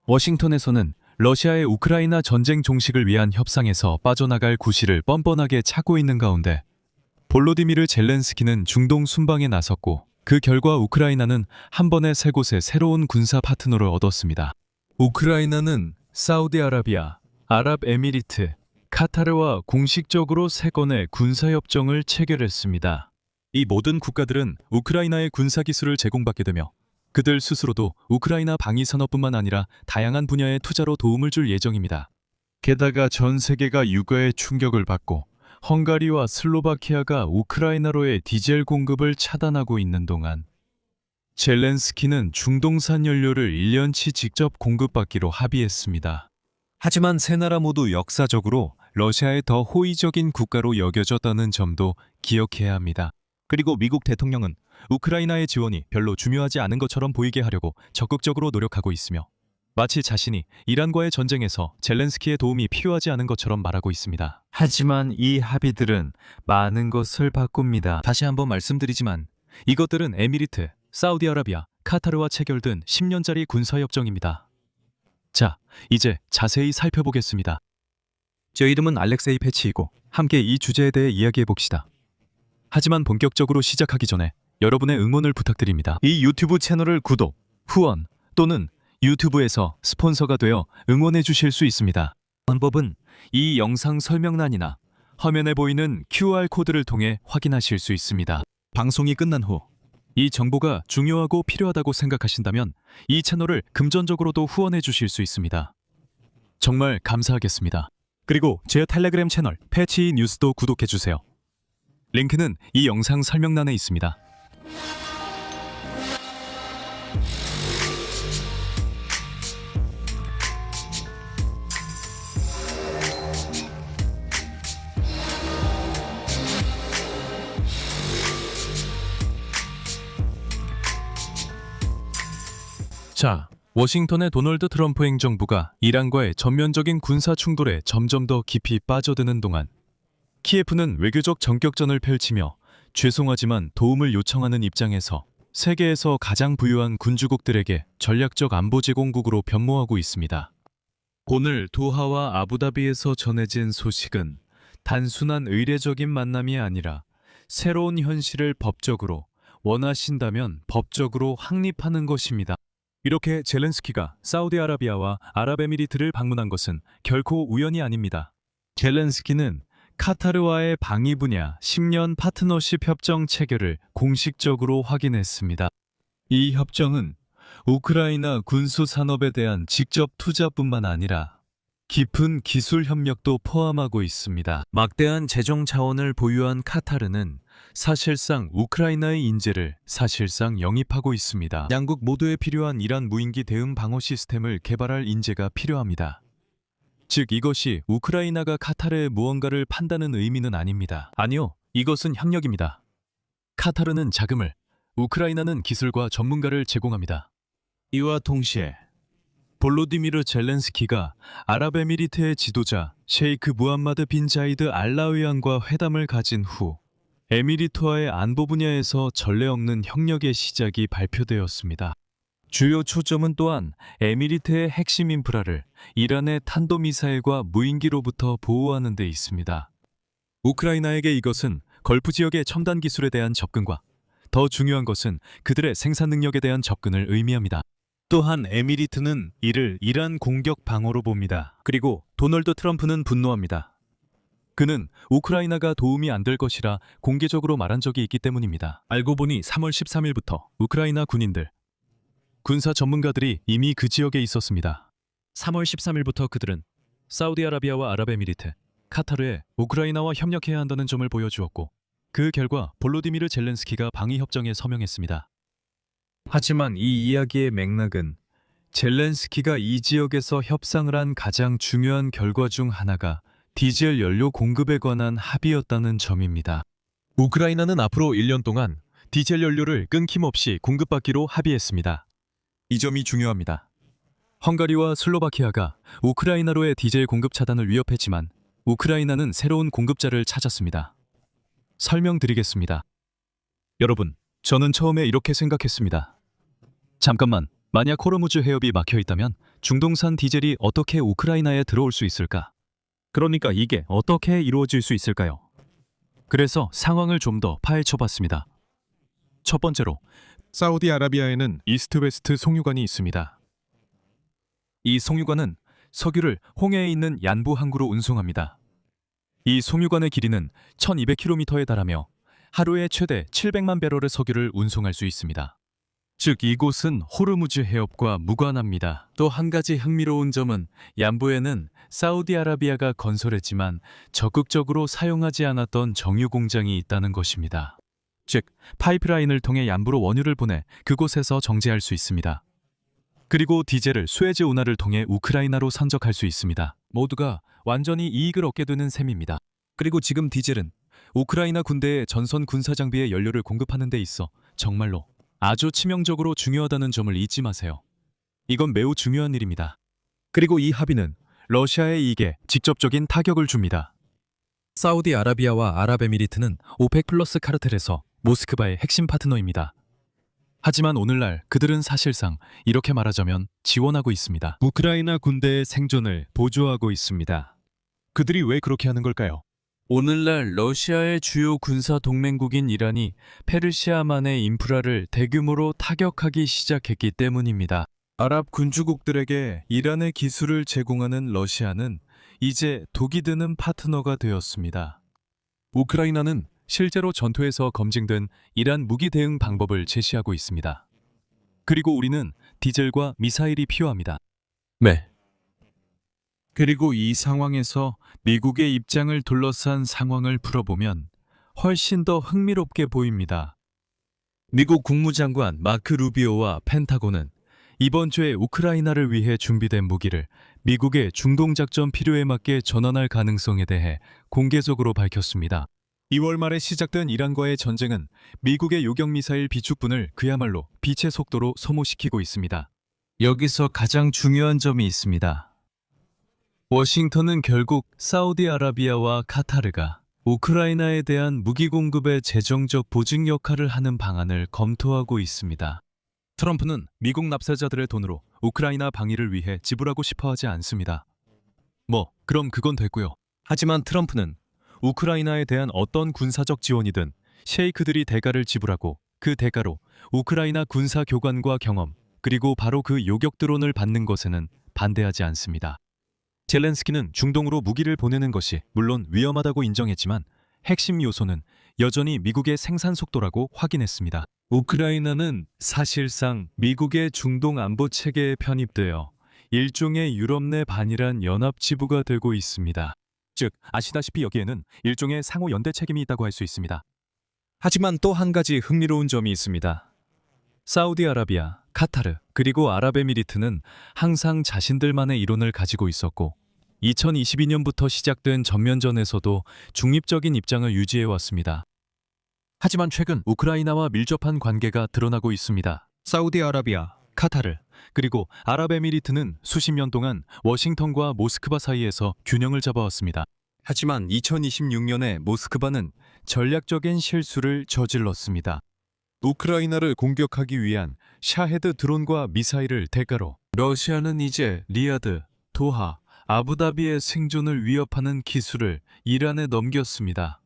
워싱턴에서는 러시아의 우크라이나 전쟁 종식을 위한 협상에서 빠져나갈 구실을 뻔뻔하게 찾고 있는 가운데 볼로디미르 젤렌스키는 중동 순방에 나섰고 그 결과 우크라이나는 한 번에 세 곳의 새로운 군사 파트너를 얻었습니다. 우크라이나는 사우디아라비아, 아랍에미리트, 카타르와 공식적으로 세 건의 군사협정을 체결했습니다. 이 모든 국가들은 우크라이나의 군사기술을 제공받게 되며 그들 스스로도 우크라이나 방위산업뿐만 아니라 다양한 분야의 투자로 도움을 줄 예정입니다. 게다가 전 세계가 유가의 충격을 받고 헝가리와 슬로바키아가 우크라이나로의 디젤 공급을 차단하고 있는 동안 젤렌스키는 중동산 연료를 1년치 직접 공급받기로 합의했습니다. 하지만 세 나라 모두 역사적으로 러시아의 더 호의적인 국가로 여겨졌다는 점도 기억해야 합니다. 그리고 미국 대통령은 우크라이나의 지원이 별로 중요하지 않은 것처럼 보이게 하려고 적극적으로 노력하고 있으며 마치 자신이 이란과의 전쟁에서 젤렌스키의 도움이 필요하지 않은 것처럼 말하고 있습니다. 하지만 이 합의들은 많은 것을 바꿉니다. 다시 한번 말씀드리지만 이것들은 에미리트, 사우디아라비아, 카타르와 체결된 10년짜리 군사협정입니다. 자, 이제 자세히 살펴보겠습니다. 제 이름은 알렉세이 패치이고 함께 이 주제에 대해 이야기해봅시다. 하지만 본격적으로 시작하기 전에 여러분의 응원을 부탁드립니다. 이 유튜브 채널을 구독, 후원 또는 유튜브에서 스폰서가 되어 응원해 주실 수 있습니다. 방법은 이 영상 설명란이나 화면에 보이는 QR코드를 통해 확인하실 수 있습니다. 방송이 끝난 후 이 정보가 중요하고 필요하다고 생각하신다면 이 채널을 금전적으로도 후원해 주실 수 있습니다. 정말 감사하겠습니다. 그리고 제 텔레그램 채널 패치 뉴스도 구독해 주세요. 링크는 이 영상 설명란에 있습니다. 자, 워싱턴의 도널드 트럼프 행정부가 이란과의 전면적인 군사 충돌에 점점 더 깊이 빠져드는 동안 키예프는 외교적 전격전을 펼치며 죄송하지만 도움을 요청하는 입장에서 세계에서 가장 부유한 군주국들에게 전략적 안보 제공국으로 변모하고 있습니다. 오늘 도하와 아부다비에서 전해진 소식은 단순한 의례적인 만남이 아니라 새로운 현실을 법적으로 원하신다면 법적으로 확립하는 것입니다. 이렇게 젤렌스키가 사우디아라비아와 아랍에미리트를 방문한 것은 결코 우연이 아닙니다. 젤렌스키는 카타르와의 방위 분야 10년 파트너십 협정 체결을 공식적으로 확인했습니다. 이 협정은 우크라이나 군수 산업에 대한 직접 투자뿐만 아니라 깊은 기술 협력도 포함하고 있습니다. 막대한 재정 자원을 보유한 카타르는 사실상 우크라이나의 인재를 사실상 영입하고 있습니다. 양국 모두에 필요한 이란 무인기 대응 방어 시스템을 개발할 인재가 필요합니다. 즉 이것이 우크라이나가 카타르의 무언가를 판다는 의미는 아닙니다. 아니요, 이것은 협력입니다. 카타르는 자금을, 우크라이나는 기술과 전문가를 제공합니다. 이와 동시에 볼로디미르 젤렌스키가 아랍에미리트의 지도자 셰이크 무함마드 빈 자이드 알라위안과 회담을 가진 후 에미리트와의 안보 분야에서 전례 없는 협력의 시작이 발표되었습니다. 주요 초점은 또한 에미리트의 핵심 인프라를 이란의 탄도미사일과 무인기로부터 보호하는 데 있습니다. 우크라이나에게 이것은 걸프 지역의 첨단 기술에 대한 접근과 더 중요한 것은 그들의 생산 능력에 대한 접근을 의미합니다. 또한 에미리트는 이를 이란 공격 방어로 봅니다. 그리고 도널드 트럼프는 분노합니다. 그는 우크라이나가 도움이 안 될 것이라 공개적으로 말한 적이 있기 때문입니다. 알고 보니 3월 13일부터 우크라이나 군인들, 군사 전문가들이 이미 그 지역에 있었습니다. 3월 13일부터 그들은 사우디아라비아와 아랍에미리트, 카타르에 우크라이나와 협력해야 한다는 점을 보여주었고 그 결과 볼로디미르 젤렌스키가 방위협정에 서명했습니다. 하지만 이 이야기의 맥락은 젤렌스키가 이 지역에서 협상을 한 가장 중요한 결과 중 하나가 디젤 연료 공급에 관한 합의였다는 점입니다. 우크라이나는 앞으로 1년 동안 디젤 연료를 끊김없이 공급받기로 합의했습니다. 이 점이 중요합니다. 헝가리와 슬로바키아가 우크라이나로의 디젤 공급 차단을 위협했지만 우크라이나는 새로운 공급자를 찾았습니다. 설명드리겠습니다. 여러분, 저는 처음에 이렇게 생각했습니다. 잠깐만, 만약 호르무즈 해협이 막혀 있다면 중동산 디젤이 어떻게 우크라이나에 들어올 수 있을까? 그러니까 이게 어떻게 이루어질 수 있을까요? 그래서 상황을 좀 더 파헤쳐봤습니다. 첫 번째로, 사우디아라비아에는 이스트-웨스트 송유관이 있습니다. 이 송유관은 석유를 홍해에 있는 얀부 항구로 운송합니다. 이 송유관의 길이는 1200km에 달하며 하루에 최대 700만 배럴의 석유를 운송할 수 있습니다. 즉 이곳은 호르무즈 해협과 무관합니다. 또 한 가지 흥미로운 점은 얀부에는 사우디아라비아가 건설했지만 적극적으로 사용하지 않았던 정유 공장이 있다는 것입니다. 즉 파이프라인을 통해 얀부로 원유를 보내 그곳에서 정제할 수 있습니다. 그리고 디젤을 수에즈 운하를 통해 우크라이나로 선적할 수 있습니다. 모두가 완전히 이익을 얻게 되는 셈입니다. 그리고 지금 디젤은 우크라이나 군대의 전선 군사 장비의 연료를 공급하는 데 있어 정말로 아주 치명적으로 중요하다는 점을 잊지 마세요. 이건 매우 중요한 일입니다. 그리고 이 합의는 러시아의 이익에 직접적인 타격을 줍니다. 사우디아라비아와 아랍에미리트는 오펙 플러스 카르텔에서 모스크바의 핵심 파트너입니다. 하지만 오늘날 그들은 사실상 이렇게 말하자면 지원하고 있습니다. 우크라이나 군대의 생존을 보조하고 있습니다. 그들이 왜 그렇게 하는 걸까요? 오늘날 러시아의 주요 군사 동맹국인 이란이 페르시아만의 인프라를 대규모로 타격하기 시작했기 때문입니다. 아랍 군주국들에게 이란의 기술을 제공하는 러시아는 이제 독이 드는 파트너가 되었습니다. 우크라이나는 실제로 전투에서 검증된 이란 무기 대응 방법을 제시하고 있습니다. 그리고 우리는 디젤과 미사일이 필요합니다. 네. 그리고 이 상황에서 미국의 입장을 둘러싼 상황을 풀어보면 훨씬 더 흥미롭게 보입니다. 미국 국무장관 마크 루비오와 펜타곤은 이번 주에 우크라이나를 위해 준비된 무기를 미국의 중동작전 필요에 맞게 전환할 가능성에 대해 공개적으로 밝혔습니다. 2월 말에 시작된 이란과의 전쟁은 미국의 요격미사일 비축분을 그야말로 빛의 속도로 소모시키고 있습니다. 여기서 가장 중요한 점이 있습니다. 워싱턴은 결국 사우디아라비아와 카타르가 우크라이나에 대한 무기 공급의 재정적 보증 역할을 하는 방안을 검토하고 있습니다. 트럼프는 미국 납세자들의 돈으로 우크라이나 방위를 위해 지불하고 싶어 하지 않습니다. 그럼 그건 됐고요. 하지만 트럼프는 우크라이나에 대한 어떤 군사적 지원이든 셰이크들이 대가를 지불하고 그 대가로 우크라이나 군사 교관과 경험, 그리고 바로 그 요격 드론을 받는 것에는 반대하지 않습니다. 젤렌스키는 중동으로 무기를 보내는 것이 물론 위험하다고 인정했지만 핵심 요소는 여전히 미국의 생산 속도라고 확인했습니다. 우크라이나는 사실상 미국의 중동 안보 체계에 편입되어 일종의 유럽 내 반이란 연합 지부가 되고 있습니다. 즉, 아시다시피 여기에는 일종의 상호 연대 책임이 있다고 할 수 있습니다. 하지만 또 한 가지 흥미로운 점이 있습니다. 사우디아라비아, 카타르, 그리고 아랍에미리트는 항상 자신들만의 이론을 가지고 있었고 2022년부터 시작된 전면전에서도 중립적인 입장을 유지해왔습니다. 하지만 최근 우크라이나와 밀접한 관계가 드러나고 있습니다. 사우디아라비아, 카타르, 그리고 아랍에미리트는 수십 년 동안 워싱턴과 모스크바 사이에서 균형을 잡아왔습니다. 하지만 2026년에 모스크바는 전략적인 실수를 저질렀습니다. 우크라이나를 공격하기 위한 샤헤드 드론과 미사일을 대가로 러시아는 이제 리야드, 도하, 아부다비의 생존을 위협하는 기술을 이란에 넘겼습니다.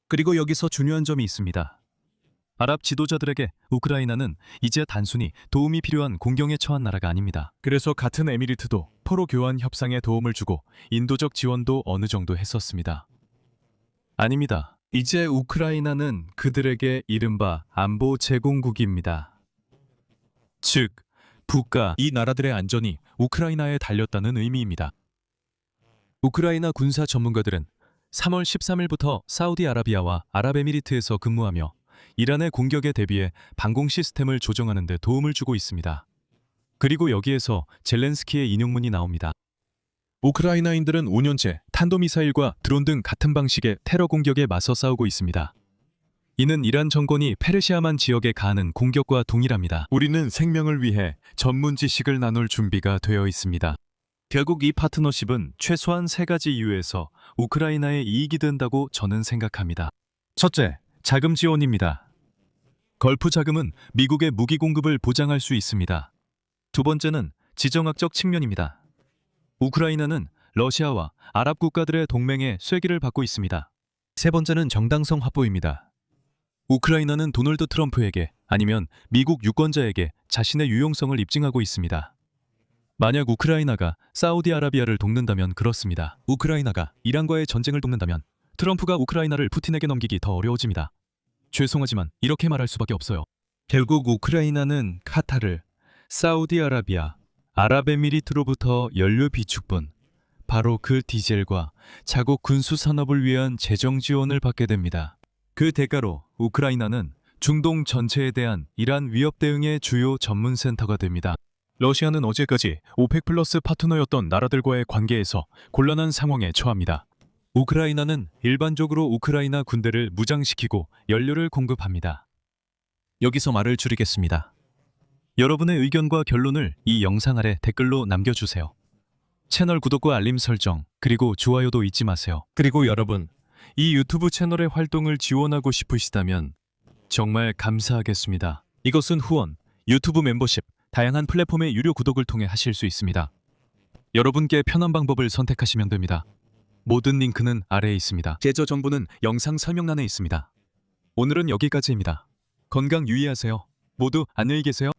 그리고 여기서 중요한 점이 있습니다. 아랍 지도자들에게 우크라이나는 이제 단순히 도움이 필요한 공경에 처한 나라가 아닙니다. 그래서 같은 에미리트도 포로 교환 협상에 도움을 주고 인도적 지원도 어느 정도 했었습니다. 아닙니다. 이제 우크라이나는 그들에게 이른바 안보 제공국입니다. 즉, 북과 이 나라들의 안전이 우크라이나에 달렸다는 의미입니다. 우크라이나 군사 전문가들은 3월 13일부터 사우디아라비아와 아랍에미리트에서 근무하며 이란의 공격에 대비해 방공 시스템을 조정하는 데 도움을 주고 있습니다. 그리고 여기에서 젤렌스키의 인용문이 나옵니다. 우크라이나인들은 5년째 탄도미사일과 드론 등 같은 방식의 테러 공격에 맞서 싸우고 있습니다. 이는 이란 정권이 페르시아만 지역에 가하는 공격과 동일합니다. 우리는 생명을 위해 전문 지식을 나눌 준비가 되어 있습니다. 결국 이 파트너십은 최소한 3가지 이유에서 우크라이나에 이익이 된다고 저는 생각합니다. 첫째, 자금 지원입니다. 걸프 자금은 미국의 무기 공급을 보장할 수 있습니다. 두 번째는 지정학적 측면입니다. 우크라이나는 러시아와 아랍 국가들의 동맹에 쐐기를 받고 있습니다. 세 번째는 정당성 확보입니다. 우크라이나는 도널드 트럼프에게 아니면 미국 유권자에게 자신의 유용성을 입증하고 있습니다. 만약 우크라이나가 사우디아라비아를 돕는다면 그렇습니다. 우크라이나가 이란과의 전쟁을 돕는다면 트럼프가 우크라이나를 푸틴에게 넘기기 더 어려워집니다. 죄송하지만 이렇게 말할 수밖에 없어요. 결국 우크라이나는 카타르, 사우디아라비아, 아랍에미리트로부터 연료 비축분, 바로 그 디젤과 자국 군수 산업을 위한 재정 지원을 받게 됩니다. 그 대가로 우크라이나는 중동 전체에 대한 이란 위협 대응의 주요 전문 센터가 됩니다. 러시아는 어제까지 오펙 플러스 파트너였던 나라들과의 관계에서 곤란한 상황에 처합니다. 우크라이나는 일반적으로 우크라이나 군대를 무장시키고 연료를 공급합니다. 여기서 말을 줄이겠습니다. 여러분의 의견과 결론을 이 영상 아래 댓글로 남겨주세요. 채널 구독과 알림 설정, 그리고 좋아요도 잊지 마세요. 그리고 여러분, 이 유튜브 채널의 활동을 지원하고 싶으시다면 정말 감사하겠습니다. 이것은 후원, 유튜브 멤버십, 다양한 플랫폼의 유료 구독을 통해 하실 수 있습니다. 여러분께 편한 방법을 선택하시면 됩니다. 모든 링크는 아래에 있습니다. 계좌 정보는 영상 설명란에 있습니다. 오늘은 여기까지입니다. 건강 유의하세요. 모두 안녕히 계세요.